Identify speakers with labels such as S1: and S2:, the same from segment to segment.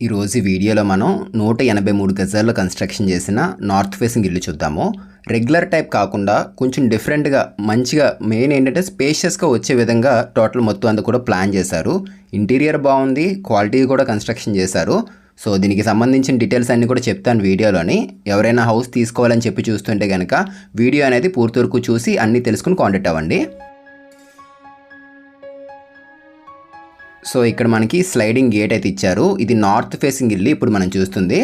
S1: ఈరోజు ఈ వీడియోలో మనం 183 గజాల్లో కన్స్ట్రక్షన్ చేసిన నార్త్ ఫేసింగ్ ఇల్లు చూద్దాము. రెగ్యులర్ టైప్ కాకుండా కొంచెం డిఫరెంట్గా మంచిగా మెయిన్ ఏంటంటే స్పేషియస్గా వచ్చే విధంగా టోటల్ మొత్తం అంతా కూడా ప్లాన్ చేశారు. ఇంటీరియర్ బాగుంది, క్వాలిటీ కూడా కన్స్ట్రక్షన్ చేశారు. సో దీనికి సంబంధించిన డీటెయిల్స్ అన్నీ కూడా చెప్తాను వీడియోలోని. ఎవరైనా హౌస్ తీసుకోవాలని చెప్పి చూస్తుంటే కనుక వీడియో అనేది పూర్తి వరకు చూసి అన్నీ తెలుసుకుని కాంటాక్ట్ అవ్వండి. సో ఇక్కడ మనకి స్లైడింగ్ గేట్ అయితే ఇచ్చారు. ఇది నార్త్ ఫేసింగ్ ఇల్లు ఇప్పుడు మనం చూస్తుంది.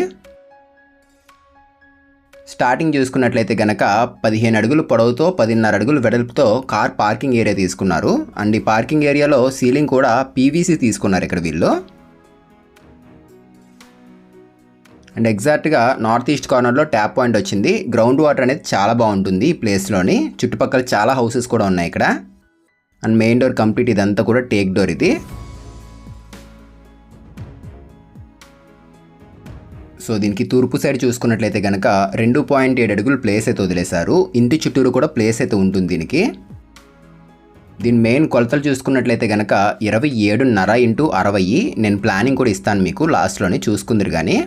S1: స్టార్టింగ్ చూసుకున్నట్లయితే కనుక 15 అడుగులు పొడవుతో 10.5 అడుగులు వెడల్పుతో కార్ పార్కింగ్ ఏరియా తీసుకున్నారు. అండ్ ఈ పార్కింగ్ ఏరియాలో సీలింగ్ కూడా పీవీసీ తీసుకున్నారు ఇక్కడ వీళ్ళు. అండ్ ఎగ్జాక్ట్గా నార్త్ ఈస్ట్ కార్నర్లో ట్యాప్ పాయింట్ వచ్చింది. గ్రౌండ్ వాటర్ అనేది చాలా బాగుంటుంది ఈ ప్లేస్లోని. చుట్టుపక్కల చాలా హౌసెస్ కూడా ఉన్నాయి ఇక్కడ. అండ్ మెయిన్ డోర్ కంప్లీట్ ఇదంతా కూడా టేక్ డోర్ ఇది. సో దీనికి తూర్పు సైడ్ చూసుకున్నట్లయితే కనుక 2.7 అడుగులు ప్లేస్ అయితే వదిలేశారు. ఇంటి చుట్టూరు కూడా ప్లేస్ అయితే ఉంటుంది దీనికి. దీని మెయిన్ కొలతలు చూసుకున్నట్లయితే కనుక 27.5 x 60. నేను ప్లానింగ్ కూడా ఇస్తాను మీకు లాస్ట్లోనే చూసుకుందరు కానీ.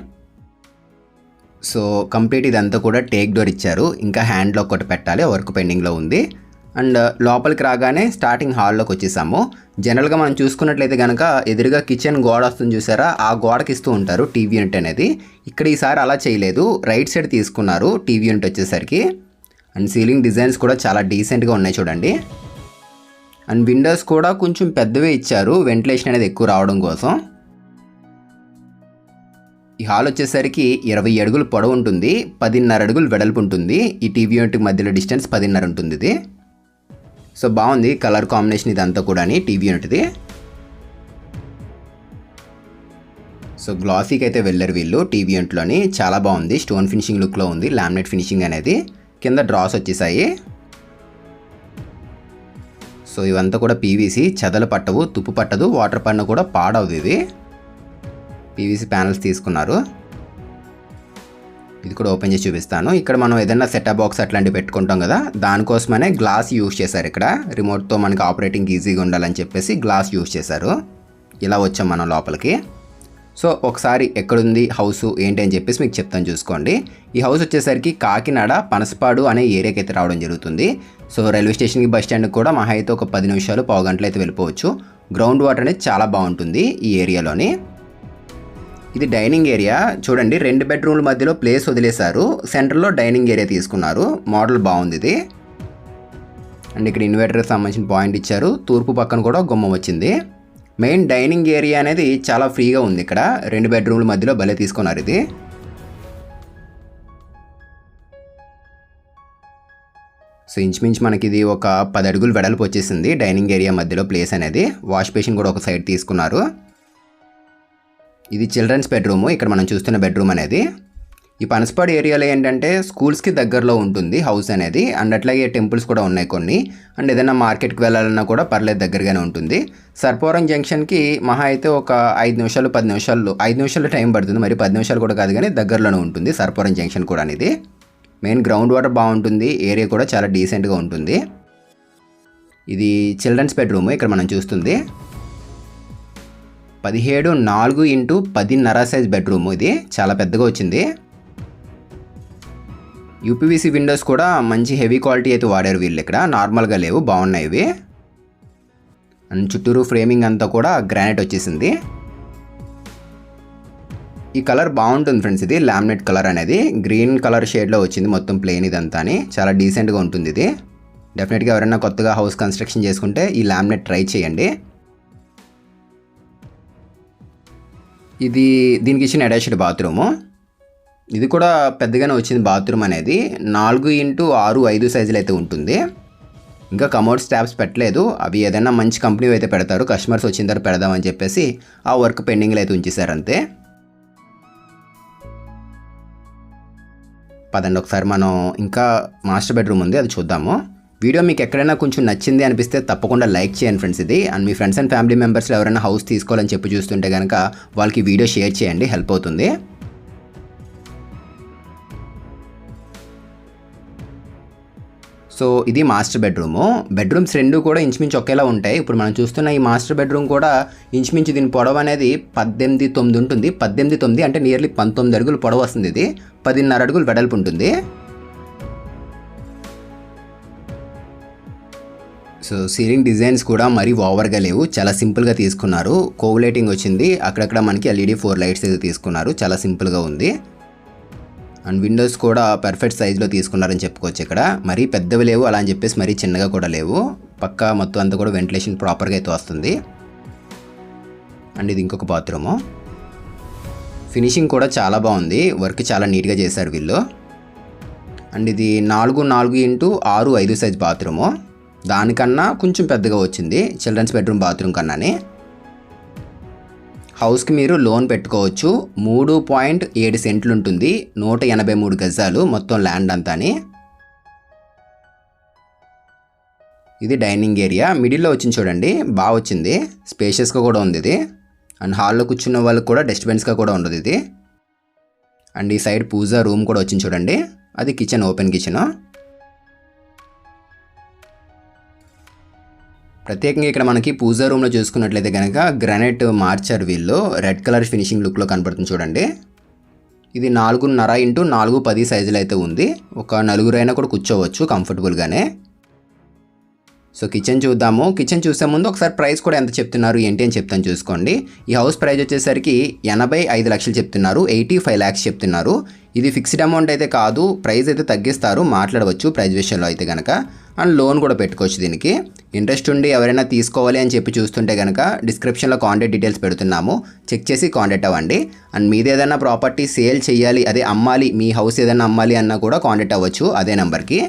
S1: సో కంప్లీట్ ఇదంతా కూడా టేక్ డోర్ ఇచ్చారు. ఇంకా హ్యాండ్లో ఒకటి పెట్టాలి, వర్క్ పెండింగ్లో ఉంది. అండ్ లోపలికి రాగానే స్టార్టింగ్ హాల్లోకి వచ్చేసాము. జనరల్గా మనం చూసుకున్నట్లయితే కనుక ఎదురుగా కిచెన్ గోడ వస్తుంది చూసారా, ఆ గోడకి ఇస్తూ ఉంటారు టీవీ యూనిట్ అనేది. ఇక్కడ ఈసారి అలా చేయలేదు, రైట్ సైడ్ తీసుకున్నారు టీవీ యూనిట్ వచ్చేసరికి. అండ్ సీలింగ్ డిజైన్స్ కూడా చాలా డీసెంట్గా ఉన్నాయి చూడండి. అండ్ విండోస్ కూడా కొంచెం పెద్దవే ఇచ్చారు, వెంటిలేషన్ అనేది ఎక్కువ రావడం కోసం. ఈ హాల్ వచ్చేసరికి 20 అడుగులు పొడవు ఉంటుంది, 10.5 అడుగులు వెడల్పు ఉంటుంది. ఈ టీవీ యూనిట్ మధ్యలో డిస్టెన్స్ 10.5 ఉంటుంది ఇది. సో బాగుంది కలర్ కాంబినేషన్ ఇదంతా కూడా టీవీ యూనిట్ది. సో గ్లాసీకి అయితే వెళ్ళారు వీళ్ళు టీవీ యూనిట్లోని. చాలా బాగుంది, స్టోన్ ఫినిషింగ్ లుక్లో ఉంది, లామినేట్ ఫినిషింగ్ అనేది. కింద డ్రాస్ వచ్చేసాయి. సో ఇవంతా కూడా పీవీసీ, చెదలు పట్టవు, తుప్పు పట్టదు, వాటర్ పడిన కూడా పాడవు. ఇవి పీవీసీ ప్యానల్స్ తీసుకున్నారు. ఇది కూడా ఓపెన్ చేసి చూపిస్తాను. ఇక్కడ మనం ఏదైనా సెటప్ బాక్స్ అట్లాంటివి పెట్టుకుంటాం కదా, దానికోసమనే గ్లాస్ యూజ్ చేశారు. ఇక్కడ రిమోట్తో మనకి ఆపరేటింగ్ ఈజీగా ఉండాలని చెప్పేసి గ్లాస్ యూజ్ చేశారు. ఇలా వచ్చాం మనం లోపలికి. సో ఒకసారి ఎక్కడుంది హౌస్ ఏంటి అని చెప్పేసి మీకు చెప్తాను చూసుకోండి. ఈ హౌస్ వచ్చేసరికి కాకినాడ పనసపాడు అనే ఏరియాకి అయితే రావడం జరుగుతుంది. సో రైల్వే స్టేషన్కి బస్ స్టాండ్కి కూడా మహా అయితే ఒక 10 నిమిషాలు, పావు గంటలు అయితే వెళ్ళిపోవచ్చు. గ్రౌండ్ వాటర్ అనేది చాలా బాగుంటుంది ఈ ఏరియాలోని. ఇది డైనింగ్ ఏరియా చూడండి, 2 బెడ్రూమ్ల మధ్యలో ప్లేస్ వదిలేశారు. సెంటర్లో డైనింగ్ ఏరియా తీసుకున్నారు. మోడల్ బాగుంది ఇది. అండ్ ఇక్కడ ఇన్వర్టర్కి సంబంధించిన పాయింట్ ఇచ్చారు. తూర్పు పక్కన కూడా గుమ్మం వచ్చింది. మెయిన్ డైనింగ్ ఏరియా అనేది చాలా ఫ్రీగా ఉంది ఇక్కడ. 2 బెడ్రూమ్ల మధ్యలో భలే తీసుకున్నారు ఇది. సో ఇంచుమించు మనకి ఇది ఒక 10 అడుగులు వెడల్పు వచ్చేసింది డైనింగ్ ఏరియా మధ్యలో ప్లేస్ అనేది. వాష్ బేసిన్ కూడా ఒక సైడ్ తీసుకున్నారు. ఇది చిల్డ్రన్స్ బెడ్రూము, ఇక్కడ మనం చూస్తున్న బెడ్రూమ్ అనేది. ఈ పనసపాడు ఏరియాలో ఏంటంటే స్కూల్స్కి దగ్గరలో ఉంటుంది హౌస్ అనేది. అండ్ అట్లాగే టెంపుల్స్ కూడా ఉన్నాయి కొన్ని. అండ్ ఏదైనా మార్కెట్కి వెళ్ళాలన్నా కూడా పర్లేదు, దగ్గరగానే ఉంటుంది. సర్పవరం జంక్షన్కి మహా అయితే ఒక 5 నిమిషాలు 10 నిమిషాలు 5 నిమిషాలు టైం పడుతుంది. మరి 10 నిమిషాలు కూడా కాదు కానీ దగ్గరలోనే ఉంటుంది సర్పవరం జంక్షన్ కూడా అనేది. మెయిన్ గ్రౌండ్ వాటర్ బాగుంటుంది, ఏరియా కూడా చాలా డీసెంట్గా ఉంటుంది. ఇది చిల్డ్రన్స్ బెడ్రూమ్ ఇక్కడ మనం చూస్తుంది. 17.4 x 10.5 సైజ్ బెడ్రూమ్ ఇది, చాలా పెద్దగా వచ్చింది. యూపీవీసీ విండోస్ కూడా మంచి హెవీ క్వాలిటీ అయితే వాడారు వీళ్ళు. ఇక్కడ నార్మల్గా లేవు, బాగున్నాయి ఇవి. అండ్ చుట్టూరు ఫ్రేమింగ్ అంతా కూడా గ్రానైట్ వచ్చేసింది. ఈ కలర్ బాగుంటుంది ఫ్రెండ్స్, ఇది లామినేట్ కలర్ అనేది గ్రీన్ కలర్ షేడ్లో వచ్చింది మొత్తం ప్లేన్ ఇదంతా. చాలా డీసెంట్గా ఉంటుంది ఇది. డెఫినెట్గా ఎవరైనా కొత్తగా హౌస్ కన్స్ట్రక్షన్ చేసుకుంటే ఈ లామినేట్ ట్రై చేయండి. ఇది దీనికి ఇచ్చిన అటాచ్డ్ బాత్రూము. ఇది కూడా పెద్దగానే వచ్చింది బాత్రూమ్ అనేది. 4 x 6, 5 సైజులు అయితే ఉంటుంది. ఇంకా కమోడ్ స్టాప్స్ పెట్టలేదు, అవి ఏదైనా మంచి కంపెనీ అయితే పెడతారు. కస్టమర్స్ వచ్చిన తర్వాత పెడదామని చెప్పేసి ఆ వర్క్ పెండింగ్లో అయితే ఉంచేశారు అంతే. పదండి ఒకసారి మనం ఇంకా మాస్టర్ బెడ్రూమ్ ఉంది, అది చూద్దాము. వీడియో మీకు ఎక్కడైనా కొంచెం నచ్చింది అనిపిస్తే తప్పకుండా లైక్ చేయండి ఫ్రెండ్స్ ఇది. అండ్ మీ ఫ్రెండ్స్ అండ్ ఫ్యామిలీ మెంబర్స్లో ఎవరైనా హౌస్ తీసుకోవాలని చెప్పి చూస్తుంటే కనుక వాళ్ళకి వీడియో షేర్ చేయండి, హెల్ప్ అవుతుంది. సో సో ఇది మాస్టర్ బెడ్రూము. బెడ్రూమ్స్ రెండు కూడా ఇంచుమించు ఒకేలా ఉంటాయి. ఇప్పుడు మనం చూస్తున్న ఈ మాస్టర్ బెడ్రూమ్ కూడా ఇంచుమించు దీని పొడవు అనేది 18.9 ఉంటుంది. 18.9 అంటే నియర్లీ 19 అడుగులు పొడవు వస్తుంది. ఇది 10.5 అడుగులు వెడల్పు ఉంటుంది. సో సీలింగ్ డిజైన్స్ కూడా మరీ ఓవర్గా లేవు, చాలా సింపుల్గా తీసుకున్నారు. కోవ్ లైటింగ్ వచ్చింది, అక్కడక్కడ మనకి LED 4 లైట్స్ అయితే తీసుకున్నారు, చాలా సింపుల్గా ఉంది. అండ్ విండోస్ కూడా పర్ఫెక్ట్ సైజులో తీసుకున్నారని చెప్పుకోవచ్చు. ఇక్కడ మరీ పెద్దవి లేవు, అలా అని చెప్పేసి మరీ చిన్నగా కూడా లేవు. పక్కా మొత్తం అంతా కూడా వెంటిలేషన్ ప్రాపర్గా అయితే వస్తుంది. అండ్ ఇది ఇంకొక బాత్రూము. ఫినిషింగ్ కూడా చాలా బాగుంది, వర్క్ చాలా నీట్గా చేశారు వీళ్ళు. అండ్ ఇది 4x4x6 సైజ్ బాత్రూము. దానికన్నా కొంచెం పెద్దగా వచ్చింది చిల్డ్రన్స్ బెడ్రూమ్ బాత్రూమ్ కన్నానే. హౌస్కి మీరు లోన్ పెట్టుకోవచ్చు. 3.7 సెంట్లు ఉంటుంది, 183 గజాలు మొత్తం ల్యాండ్ అంతాని. ఇది డైనింగ్ ఏరియా, మిడిల్లో వచ్చింది చూడండి, బాగా వచ్చింది, స్పేషియస్గా కూడా ఉంది ఇది. అండ్ హాల్లో కూర్చున్న వాళ్ళకి కూడా డస్ట్బిన్స్గా కూడా ఉండదు ఇది. అండ్ ఈ సైడ్ పూజా రూమ్ కూడా వచ్చింది చూడండి, అది కిచెన్, ఓపెన్ కిచెన్. ప్రత్యేకంగా ఇక్కడ మనకి పూజా రూమ్లో చూసుకున్నట్లయితే కనుక గ్రానైట్ మార్చారు వీళ్ళు, రెడ్ కలర్ ఫినిషింగ్ లుక్లో కనపడుతుంది చూడండి. ఇది 4.5x4.10 సైజులో అయితే ఉంది. ఒక నలుగురైనా కూడా కూర్చోవచ్చు కంఫర్టబుల్గానే. సో కిచెన్ చూద్దాము. కిచెన్ చూసే ముందు ఒకసారి ప్రైస్ కూడా ఎంత చెప్తున్నారు ఏంటి అని చెప్తాను చూసుకోండి. ఈ హౌస్ ప్రైస్ వచ్చేసరికి 85 లక్షలు చెప్తున్నారు, 85 lakhs చెప్తున్నారు. ఇది ఫిక్స్డ్ అమౌంట్ అయితే కాదు, ప్రైస్ అయితే తగ్గిస్తారు, మాట్లాడవచ్చు ప్రైస్ విషయంలో అయితే కనుక. అండ్ లోన్ కూడా పెట్టుకోవచ్చు దీనికి. ఇంట్రెస్ట్ ఉండి ఎవరైనా తీసుకోవాలి అని చెప్పి చూస్తుంటే కనుక డిస్క్రిప్షన్లో కాంటాక్ట్ డీటెయిల్స్ పెడుతున్నాము, చెక్ చేసి కాంటాక్ట్ అవ్వండి. అండ్ మీది ఏదైనా ప్రాపర్టీ సేల్ చేయాలి, అదే అమ్మాలి, మీ హౌస్ ఏదైనా అమ్మాలి అన్నా కూడా కాంటాక్ట్ అవ్వచ్చు అదే నెంబర్కి.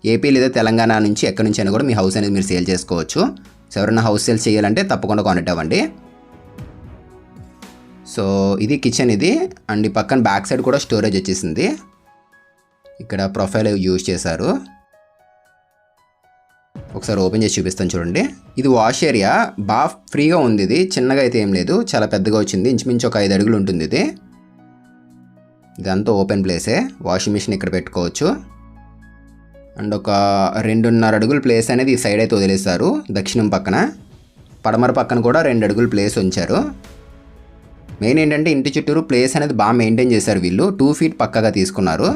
S1: ఏపీ లేదా తెలంగాణ నుంచి ఎక్కడి నుంచి అయినా కూడా మీ హౌస్ అనేది మీరు సేల్ చేసుకోవచ్చు. సో ఎవరైనా హౌస్ సేల్ చేయాలంటే తప్పకుండా కాంటాక్ట్ అవ్వండి. సో ఇది కిచెన్ ఇది. అండ్ ఈ పక్కన బ్యాక్ సైడ్ కూడా స్టోరేజ్ వచ్చేసింది. ఇక్కడ ప్రొఫైల్ యూజ్ చేశారు, ఒకసారి ఓపెన్ చేసి చూపిస్తాను చూడండి. ఇది వాష్ ఏరియా, బాగా ఫ్రీగా ఉంది, ఇది చిన్నగా అయితే ఏం లేదు, చాలా పెద్దగా వచ్చింది, ఇంచుమించు ఒక 5 అడుగులు ఉంటుంది ఇది. ఇదంతా ఓపెన్ ప్లేసే, వాషింగ్ మిషన్ ఇక్కడ పెట్టుకోవచ్చు. అండ్ ఒక 2.5 అడుగుల ప్లేస్ అనేది ఈ సైడ్ అయితే వదిలేస్తారు, దక్షిణం పక్కన. పడమర పక్కన కూడా 2 అడుగుల ప్లేస్ ఉంచారు. మెయిన్ ఏంటంటే ఇంటి చుట్టూరు ప్లేస్ అనేది బాగా మెయింటైన్ చేశారు వీళ్ళు, 2 feet పక్కగా తీసుకున్నారు.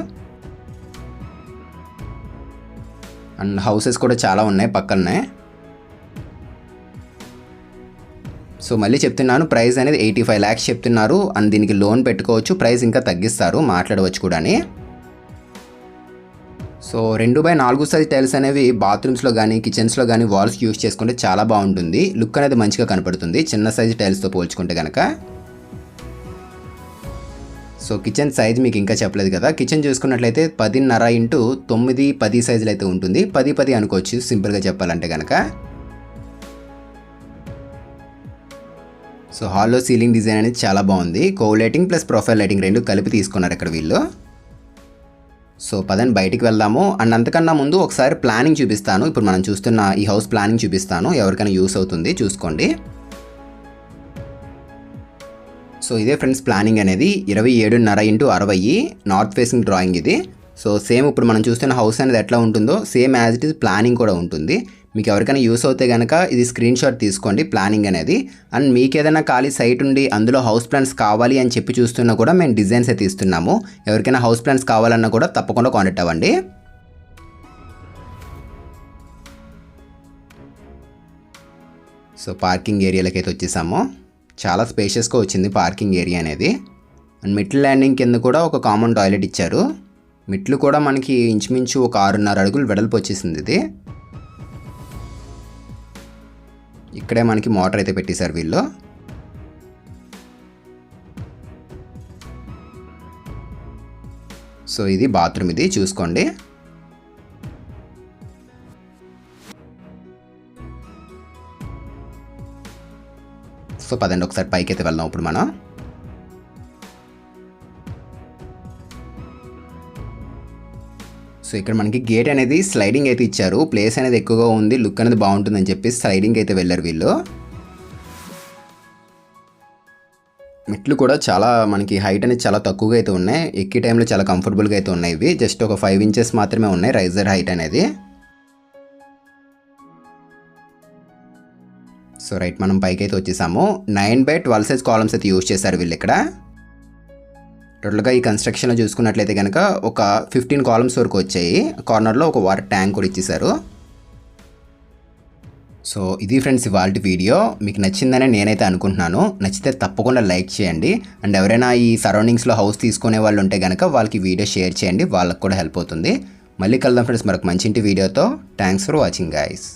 S1: అండ్ హౌసెస్ కూడా చాలా ఉన్నాయి పక్కనే. సో మళ్ళీ చెప్తున్నాను, ప్రైస్ అనేది 85 lakhs చెప్తున్నారు. అండ్ దీనికి లోన్ పెట్టుకోవచ్చు, ప్రైస్ ఇంకా తగ్గిస్తారు, మాట్లాడవచ్చు కూడా. సో 2x4 సైజ్ టైల్స్ అనేవి బాత్రూమ్స్లో కానీ కిచెన్స్లో కానీ వాల్స్ యూస్ చేసుకుంటే చాలా బాగుంటుంది, లుక్ అనేది మంచిగా కనపడుతుంది చిన్న సైజ్ టైల్స్తో పోల్చుకుంటే కనుక. సో కిచెన్ సైజ్ మీకు ఇంకా చెప్పలేదు కదా. కిచెన్ చూసుకున్నట్లయితే 10.5x9, 10 సైజులు అయితే ఉంటుంది, 10 అనుకోవచ్చు సింపుల్గా చెప్పాలంటే కనుక. సో హాల్లో సీలింగ్ డిజైన్ అనేది చాలా బాగుంది, CoV lighting plus profile lighting రెండు కలిపి తీసుకున్నారు ఇక్కడ వీళ్ళు. సో పదండి బయటికి వెళ్దాము. అండ్ అంతకన్నా ముందు ఒకసారి ప్లానింగ్ చూపిస్తాను. ఇప్పుడు మనం చూస్తున్న ఈ హౌస్ ప్లానింగ్ చూపిస్తాను, ఎవరికైనా యూస్ అవుతుంది చూసుకోండి. సో ఇదే ఫ్రెండ్స్ ప్లానింగ్ అనేది 27.5x60 నార్త్ ఫేసింగ్ డ్రాయింగ్ ఇది. సో సేమ్ ఇప్పుడు మనం చూస్తున్న హౌస్ అనేది ఎట్లా ఉంటుందో same as it is planning కూడా ఉంటుంది. మీకు ఎవరికైనా యూస్ అవుతే కనుక ఇది స్క్రీన్ షాట్ తీసుకోండి ప్లానింగ్ అనేది. అండ్ మీకు ఏదైనా ఖాళీ సైట్ ఉండి అందులో హౌస్ ప్లాన్స్ కావాలి అని చెప్పి చూస్తున్నా కూడా మేము డిజైన్స్ అయితే ఇస్తున్నాము. ఎవరికైనా హౌస్ ప్లాన్స్ కావాలన్నా కూడా తప్పకుండా కాంటాక్ట్ అవ్వండి. సో పార్కింగ్ ఏరియాలకి అయితే వచ్చేసాము, చాలా స్పేషియస్గా వచ్చింది పార్కింగ్ ఏరియా అనేది. అండ్ మెట్ల ల్యాండింగ్ కింద కూడా ఒక కామన్ టాయిలెట్ ఇచ్చారు. మెట్లు కూడా మనకి ఇంచుమించు ఒక 6.5 అడుగులు వెడల్పు వచ్చేసింది ఇది. ఇక్కడే మనకి మోటార్ అయితే పెట్టేశారు వీళ్ళు. సో ఇది బాత్రూమ్, ఇది చూసుకోండి. సో పదండి ఒకసారి పైకి అయితే వెళ్దాం ఇప్పుడు మనం. సో ఇక్కడ మనకి గేట్ అనేది స్లైడింగ్ అయితే ఇచ్చారు, ప్లేస్ అనేది ఎక్కువగా ఉంది, లుక్ అనేది బాగుంటుందని చెప్పి స్లైడింగ్ అయితే వెళ్ళారు వీళ్ళు. మెట్లు కూడా చాలా మనకి హైట్ అనేది చాలా తక్కువగా అయితే ఉన్నాయి, ఎక్కే టైంలో చాలా కంఫర్టబుల్గా అయితే ఉన్నాయి. ఇవి జస్ట్ ఒక 5 inches మాత్రమే ఉన్నాయి రైజర్ హైట్ అనేది. సో రైట్, మనం పైకి అయితే వచ్చేసాము. 9x12 సైజ్ కాలమ్స్ అయితే యూజ్ చేశారు వీళ్ళు ఇక్కడ. టోటల్గా ఈ కన్స్ట్రక్షన్లో చూసుకున్నట్లయితే కనుక ఒక 15 కాలమ్స్ వరకు వచ్చాయి. కార్నర్లో ఒక వాటర్ ట్యాంక్ కూడా ఇచ్చేసారు. సో ఇది ఫ్రెండ్స్ ఇవాల్టి వీడియో. మీకు నచ్చిందని నేనైతే అనుకుంటున్నాను. నచ్చితే తప్పకుండా లైక్ చేయండి. అండ్ ఎవరైనా ఈ సరౌండింగ్స్లో హౌస్ తీసుకునే వాళ్ళు ఉంటే కనుక వాళ్ళకి వీడియో షేర్ చేయండి, వాళ్ళకి కూడా హెల్ప్ అవుతుంది. మళ్ళీ కలుద్దాం ఫ్రెండ్స్ మరొక మంచి ఇంటి వీడియోతో. Thanks for watching guys.